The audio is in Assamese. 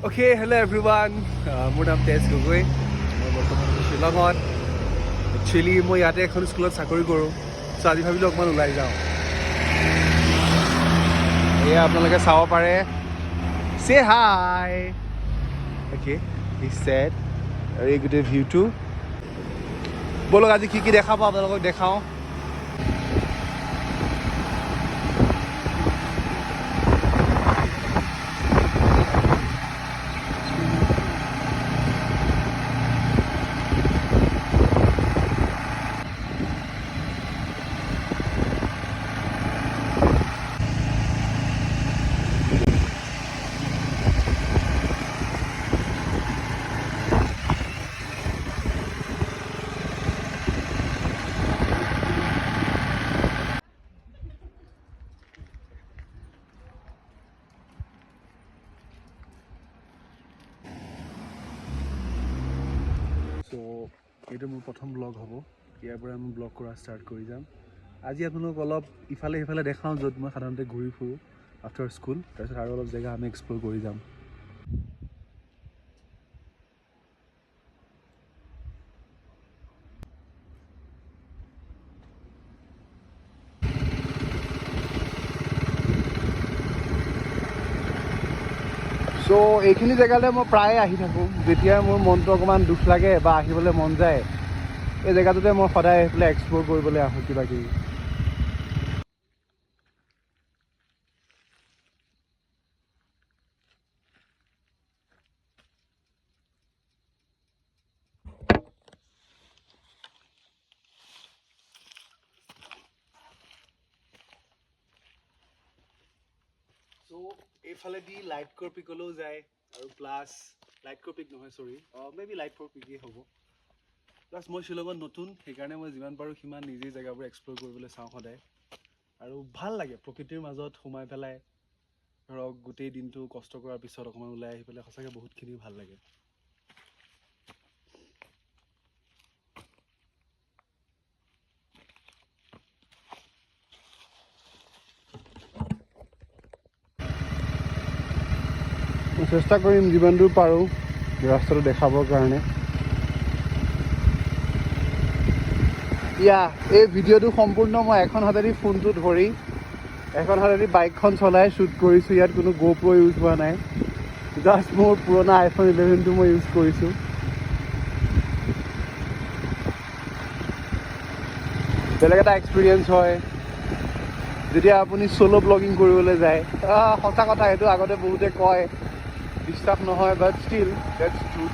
Okay, hello everyone. মোৰ নাম তেজ গগৈ। মই বৰ্তমান শ্বিলঙত। একচুৱেলি মই ইয়াতে এখন স্কুলত চাকৰি কৰোঁ। চ' আজি ভাবিলোঁ অকণমান ওলাই যাওঁ। এয়া আপোনালোকে চাব পাৰে। Say hi. Okay, he said. আৰু এই গোটেই ভিউটো। ব'লক আজি কি দেখাব আপোনালোকক দেখাওঁ। চ' এইটো মোৰ প্ৰথম ব্লগ হ'ব। ইয়াৰ পৰা মই ব্লগ কৰা ষ্টাৰ্ট কৰি যাম। আজি আপোনালোকক অলপ ইফালে সিফালে দেখাওঁ য'ত মই সাধাৰণতে ঘূৰি ফুৰোঁ আফটাৰ স্কুল। তাৰপিছত আৰু অলপ জেগা আমি এক্সপ্ল'ৰ কৰি যাম। চ' এইখিনি জেগালৈ মই প্ৰায়ে আহি থাকোঁ। যেতিয়া মোৰ মনটো অকণমান দুখ লাগে বা আহিবলৈ মন যায়, এই জেগাটোতে মই সদায় আহি পেলাই এক্সপ্ল'ৰ কৰিবলৈ আহোঁ কিবা কিবি। চ' এইফালেদি লাইটকৰ পিকলৈও যায় আৰু প্লাছ লাইটকৰ পিক নহয় চৰি মে বি লাইটকৰ পিকেই হ'ব। প্লাছ মই শ্বিলঙত নতুন, সেইকাৰণে মই যিমান পাৰোঁ সিমান নিজেই জেগাবোৰ এক্সপ্ল'ৰ কৰিবলৈ চাওঁ সদায়। আৰু ভাল লাগে প্ৰকৃতিৰ মাজত সোমাই পেলাই। ধৰক গোটেই দিনটো কষ্ট কৰাৰ পিছত অকণমান ওলাই আহি পেলাই সঁচাকৈ বহুতখিনি ভাল লাগে। মই চেষ্টা কৰিম যিমান দূৰ পাৰোঁ ৰাস্তাটো দেখাবৰ কাৰণে। এই ভিডিঅ'টো সম্পূৰ্ণ মই এখন হাতেদি ফোনটো ধৰি এখন হাতেদি বাইকখন চলাই শ্বুট কৰিছোঁ। ইয়াত কোনো GoPro ইউজ হোৱা নাই। জাষ্ট মোৰ পুৰণা iPhone 11টো মই ইউজ কৰিছোঁ। বেলেগ এটা এক্সপিৰিয়েঞ্চ হয় যেতিয়া আপুনি চ'ল' ব্লগিং কৰিবলৈ যায়। সঁচা কথা, সেইটো আগতে বহুতে কয়, বিশ্বাস নহয়, বাট ষ্টিল ডেটছ ট্ৰুথ।